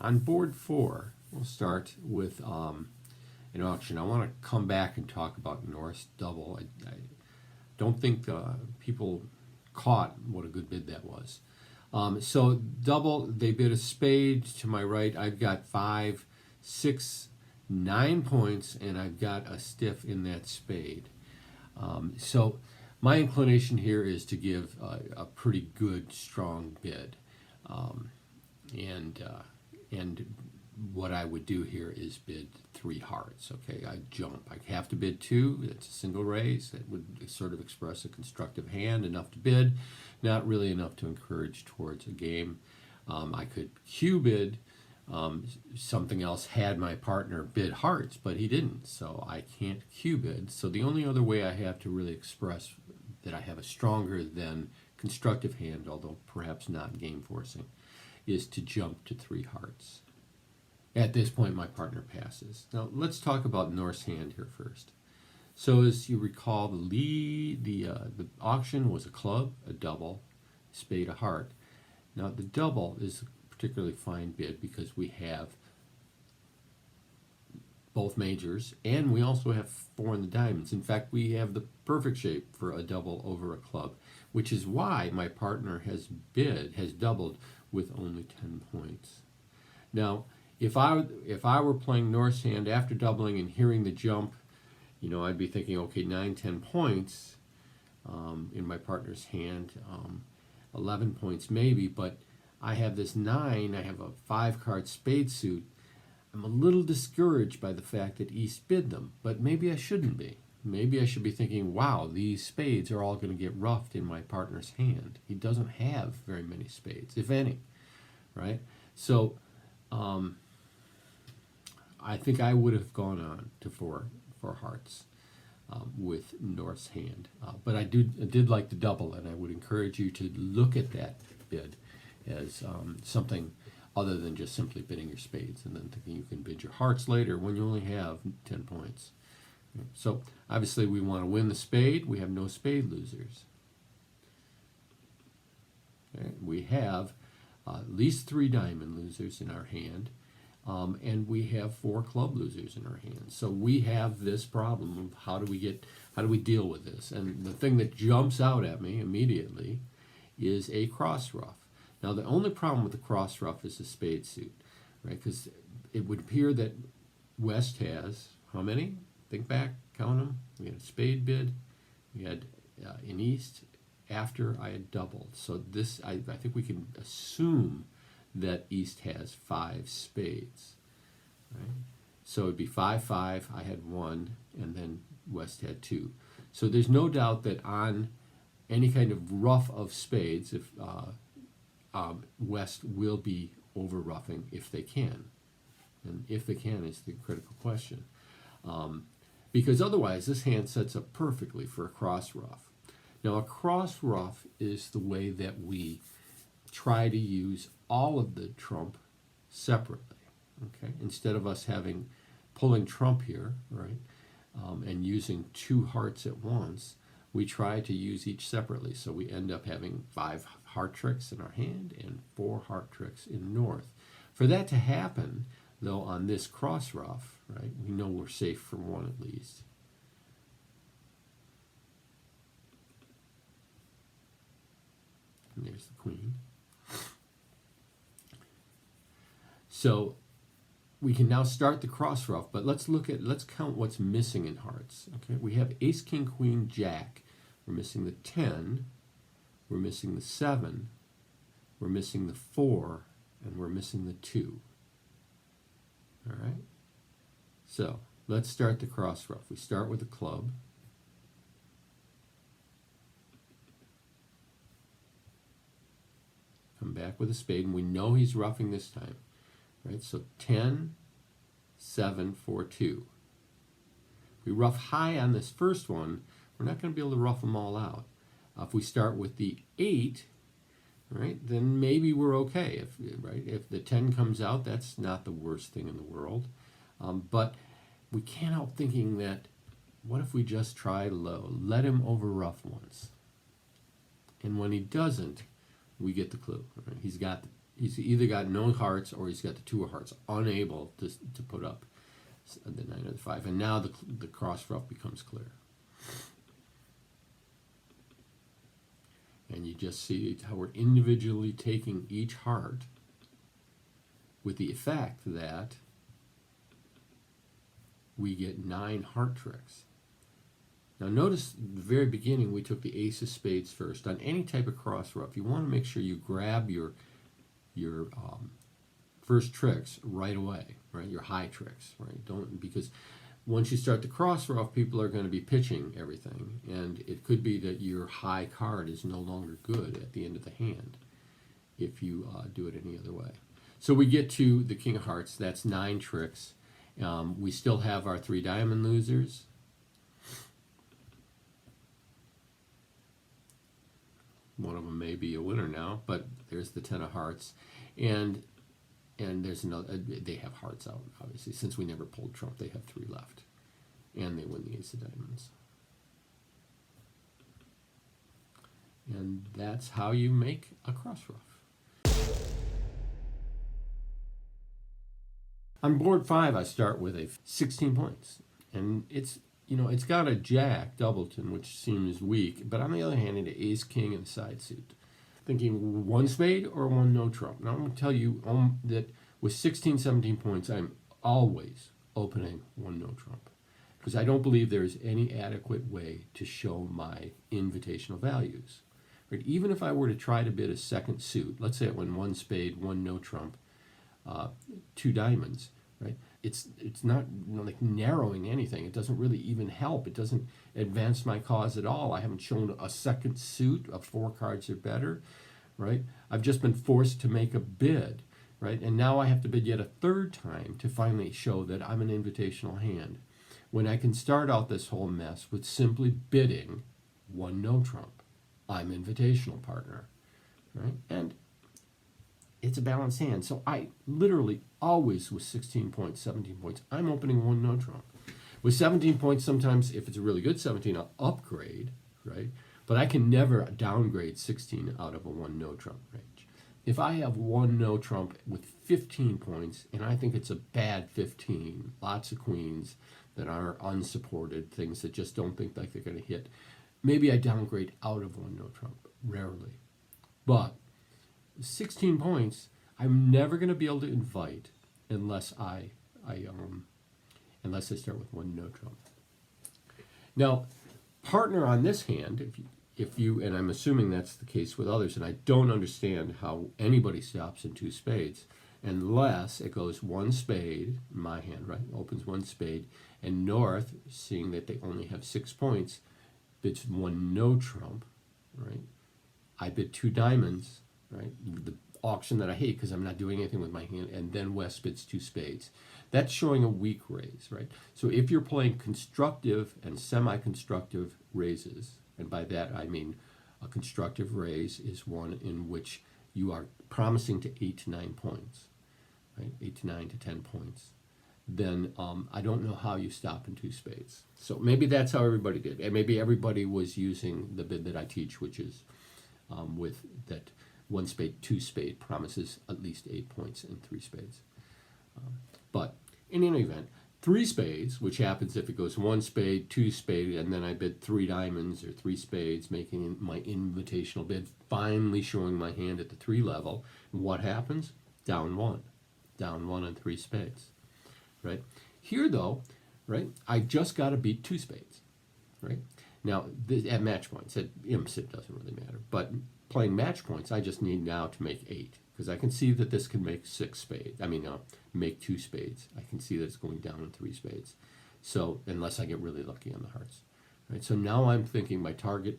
On board 4, we'll start with an auction. I want to come back and talk about Norse double. I don't think people caught what a good bid that was. So double, they bid a spade to my right. I've got 5, 6, 9 points, and I've got a stiff in that spade. So my inclination here is to give a pretty good, strong bid. And what I would do here is bid 3 hearts. Okay, I jump. I have to bid 2. That's a single raise. That would sort of express a constructive hand, enough to bid, not really enough to encourage towards a game. I could Q bid something else had my partner bid hearts, but he didn't, so I can't Q bid. So the only other way I have to really express that I have a stronger than constructive hand, although perhaps not game forcing, is to jump to 3 hearts. At this point, my partner passes. Now, let's talk about Norse hand here first. So as you recall, the auction was a club, a double, spade, a heart. Now, the double is a particularly fine bid because we have both majors, and we also have 4 in the diamonds. In fact, we have the perfect shape for a double over a club, which is why my partner has doubled with only 10 points. Now, if I were playing Norse hand after doubling and hearing the jump, I'd be thinking, okay, 9, 10 points in my partner's hand, 11 points maybe, but I have this 9, I have a 5-card spade suit. I'm a little discouraged by the fact that East bid them, but maybe I shouldn't be. Maybe I should be thinking, wow, these spades are all going to get roughed in my partner's hand. He doesn't have very many spades, if any, right? So I think I would have gone on to 4 hearts with Norse hand. But I did like the double, and I would encourage you to look at that bid as something other than just simply bidding your spades and then thinking you can bid your hearts later when you only have 10 points. So obviously we want to win the spade. We have no spade losers. Okay. We have at least 3 diamond losers in our hand, and we have 4 club losers in our hand. So we have this problem of how do we deal with this? And the thing that jumps out at me immediately is a cross ruff. Now, the only problem with the cross ruff is the spade suit, right? Because it would appear that West has, how many? Think back, count them. We had a spade bid. We had in East after I had doubled. So this, I think we can assume that East has 5 spades, right? So it'd be 5, 5. I had 1, and then West had 2. So there's no doubt that on any kind of ruff of spades, if West will be over ruffing if they can. And if they can is the critical question. Because otherwise this hand sets up perfectly for a cross ruff. Now a cross ruff is the way that we try to use all of the trump separately. Okay, instead of us pulling trump here, right, and using 2 hearts at once, we try to use each separately. So we end up having 5 heart tricks in our hand and 4 heart tricks in North. For that to happen, though, on this cross ruff, right, we know we're safe from 1 at least. And there's the queen. So we can now start the cross ruff, but let's count what's missing in hearts. Okay, we have ace, king, queen, jack. We're missing the 10. We're missing the 7. We're missing the 4, and we're missing the 2. All right. So let's start the cross ruff. We start with a club. Come back with a spade, and we know he's ruffing this time. Right, so 10, 7, 4, 2. We ruff high on this first one, we're not going to be able to ruff them all out. If we start with the 8, right, then maybe we're okay. If the 10 comes out, that's not the worst thing in the world. But we can't help thinking that, what if we just try low? Let him over ruff once. And when he doesn't, we get the clue. Right? He's got He's either got no hearts or he's got the 2 of hearts, unable to put up the 9 or the 5. And now the cross ruff becomes clear. And you just see how we're individually taking each heart with the effect that we get 9 heart tricks. Now notice at the very beginning we took the ace of spades first. On any type of cross ruff, you want to make sure you grab your first tricks right away, right? Your high tricks, right? Don't, because once you start the cross ruff, people are going to be pitching everything, and it could be that your high card is no longer good at the end of the hand if you do it any other way. So we get to the king of hearts. That's 9 tricks. We still have our 3 diamond losers. One of them may be a winner now, but there's the 10 of hearts, and there's another. They have hearts out, obviously. Since we never pulled trump, they have 3 left, and they win the ace of diamonds. And that's how you make a cross ruff. On board 5, I start with a 16 points, and it's got a jack doubleton, which seems weak, but on the other hand, an ace king and a side suit. Thinking 1 spade or 1 no trump. Now I'm going to tell you that with 16, 17 points, I'm always opening 1 no trump, because I don't believe there's any adequate way to show my invitational values. Right? Even if I were to try to bid a second suit, let's say it went 1 spade, 1 no trump, 2 diamonds, right? It's not like narrowing anything. It doesn't really even help. It doesn't advance my cause at all. I haven't shown a second suit of 4 cards or better, right? I've just been forced to make a bid, right? And now I have to bid yet a 3rd time to finally show that I'm an invitational hand, when I can start out this whole mess with simply bidding 1 no trump. I'm invitational, partner, right? And it's a balanced hand. So I literally always, with 16 points, 17 points, I'm opening 1 no trump. With 17 points, sometimes if it's a really good 17, I'll upgrade, right? But I can never downgrade 16 out of a 1 no trump range. If I have 1 no trump with 15 points, and I think it's a bad 15, lots of queens that are unsupported, things that just don't think like they're going to hit, maybe I downgrade out of 1 no trump, rarely. But 16 points, I'm never going to be able to invite unless I start with 1 no trump. Now, partner on this hand, if you, and I'm assuming that's the case with others, and I don't understand how anybody stops in 2 spades unless it goes 1 spade, my hand, right, opens 1 spade, and North, seeing that they only have 6 points, bids 1 no trump, right? I bid 2 diamonds, right? The auction that I hate because I'm not doing anything with my hand, and then West bids 2 spades. That's showing a weak raise, right? So if you're playing constructive and semi-constructive raises, and by that I mean a constructive raise is one in which you are promising to 8 to 9 points, right? 8 to 9 to 10 points. Then I don't know how you stop in 2 spades. So maybe that's how everybody did, and maybe everybody was using the bid that I teach, which is with that 1 spade, 2 spade promises at least 8 points in 3 spades. But in any event, 3 spades, which happens if it goes 1 spade, 2 spade, and then I bid 3 diamonds or 3 spades, making my invitational bid, finally showing my hand at the 3 level. What happens? Down 1 on 3 spades, right? Here though, right, I just got to beat 2 spades, right? Now, at match points, at IMSIT doesn't really matter, but playing match points, I just need now to make 8, because I can see that this can make 6 spades. Make 2 spades. I can see that it's going down in 3 spades. So unless I get really lucky on the hearts, right? So now I'm thinking my target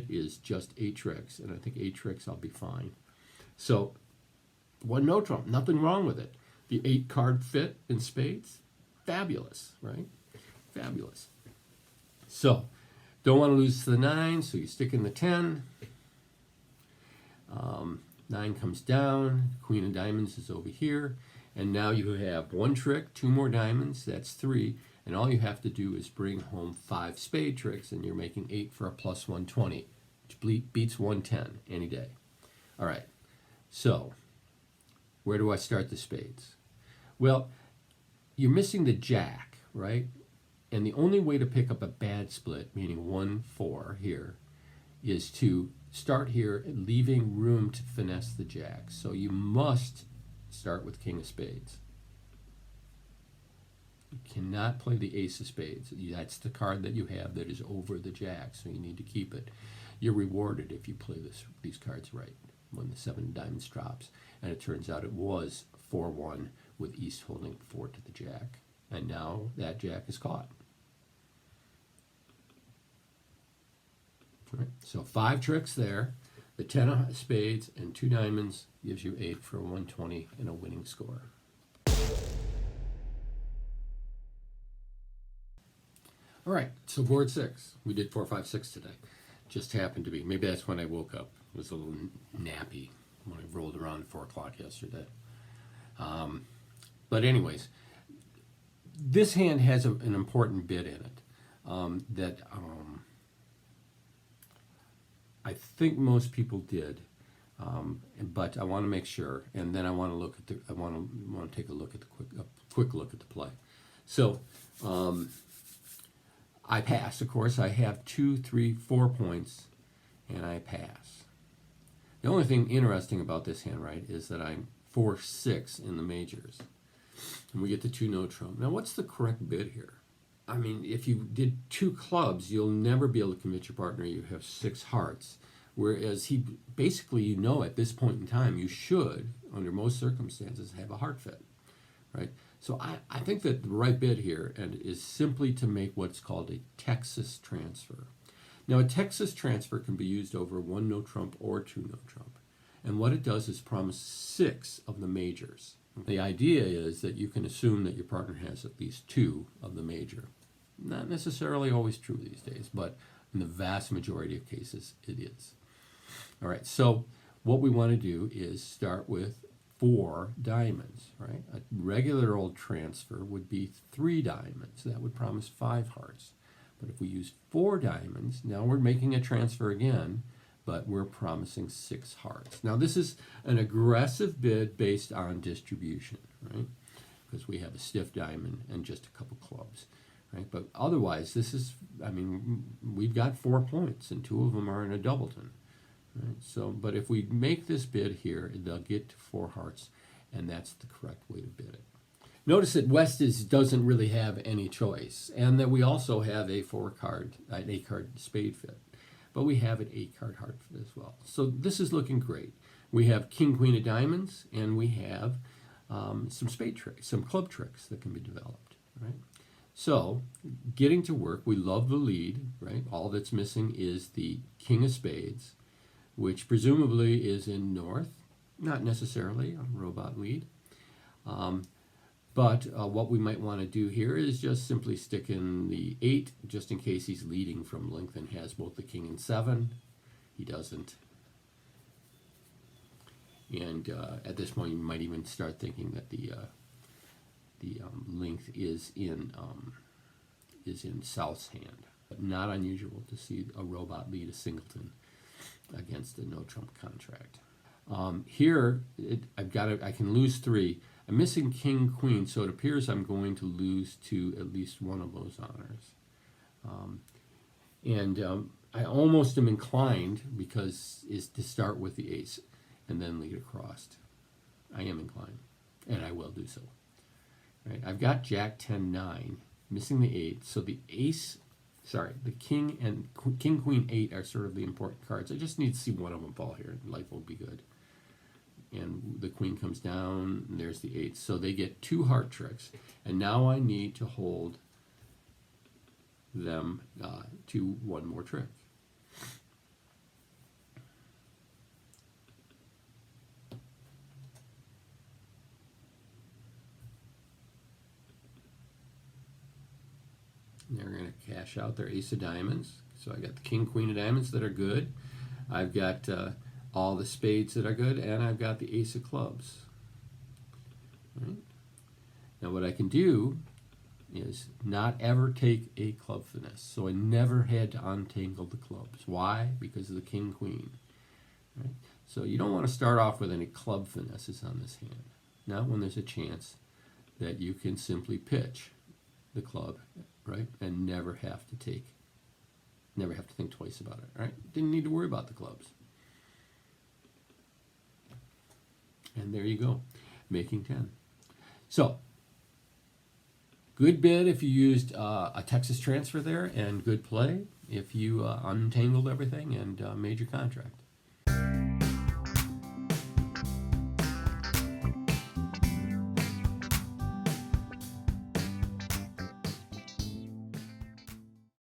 is just 8 tricks, and I think 8 tricks I'll be fine. So 1 no trump, nothing wrong with it. The 8 card fit in spades, fabulous, right? Fabulous. So don't want to lose to the 9, so you stick in the 10. 9 comes down, Queen of Diamonds is over here, and now you have 1 trick, 2 more diamonds, that's 3, and all you have to do is bring home 5 spade tricks, and you're making 8 for a plus 120, which beats 110 any day. All right, so Where do I start the spades? Well, you're missing the jack, right? And the only way to pick up a bad split, meaning 1-4 here, is to start here, leaving room to finesse the jack. So you must start with king of spades. You cannot play the ace of spades. That's the card that you have that is over the jack, so you need to keep it. You're rewarded if you play these cards right when the 7 of diamonds drops. And it turns out it was 4-1 with East holding 4 to the jack. And now that jack is caught. All right, so 5 tricks there. The 10 of spades and 2 diamonds gives you 8 for a 120 and a winning score. All right, so board 6. We did 4, 5, 6 today. Just happened to be. Maybe that's when I woke up. It was a little nappy when I rolled around at 4 o'clock yesterday. But anyways, this hand has an important bit in it that I think most people did, but I want to make sure, and then I want to look at I want to take a look at the quick look at the play. So I pass, of course. I have 2, 3, 4 points, and I pass. The only thing interesting about this hand, right, is that I'm 4-6 in the majors, and we get the 2 no trump. Now, what's the correct bid here? I mean, if you did 2 clubs, you'll never be able to convince your partner you have 6 hearts. Whereas he basically, at this point in time, you should, under most circumstances, have a heart fit, right? So I think that the right bid here is simply to make what's called a Texas transfer. Now, a Texas transfer can be used over 1 no trump or 2 no trump. And what it does is promise 6 of the majors. The idea is that you can assume that your partner has at least 2 of the major. Not necessarily always true these days, but in the vast majority of cases, it is. All right, so what we want to do is start with 4 diamonds, right? A regular old transfer would be 3 diamonds. That would promise 5 hearts. But if we use 4 diamonds, now we're making a transfer again, but we're promising 6 hearts. Now this is an aggressive bid based on distribution, right? Because we have a stiff diamond and just a couple clubs, right? But otherwise, this is, I mean, we've got 4 points and 2 of them are in a doubleton. Right? So, but if we make this bid here, they'll get to 4 hearts, and that's the correct way to bid it. Notice that West doesn't really have any choice, and that we also have a 4-card, an 8-card spade fit, but we have an 8-card heart fit as well. So this is looking great. We have King, Queen of diamonds, and we have some spade tricks, some club tricks that can be developed. Right? So, getting to work, we love the lead. Right? All that's missing is the King of spades, which presumably is in north, not necessarily a robot lead. But what we might want to do here is just simply stick in the 8, just in case he's leading from length and has both the king and 7. He doesn't. And at this point, you might even start thinking that the length is in South's hand. But not unusual to see a robot lead a singleton against a no trump contract. Here, I can lose 3. I'm missing king, queen, so it appears I'm going to lose to at least one of those honors. I almost am inclined, because is to start with the ace and then lead across. I am inclined, and I will do so. Right? I've got Jack 10, 9, missing the 8, so the ace. Sorry, the king and king, queen, 8 are sort of the important cards. I just need to see one of them fall here, and life will be good. And the queen comes down, and there's the 8. So they get 2 heart tricks, and now I need to hold them to one more trick. They're going to cash out their ace of diamonds. So I got the king, queen of diamonds that are good. I've got all the spades that are good, and I've got the ace of clubs. Right? Now what I can do is not ever take a club finesse. So I never had to untangle the clubs. Why? Because of the king, queen. Right? So you don't want to start off with any club finesses on this hand. not when there's a chance that you can simply pitch the club, right, and never have to think twice about it, right? Didn't need to worry about the clubs. And there you go, making 10. So, good bid if you used a Texas transfer there, and good play if you untangled everything and made your contract.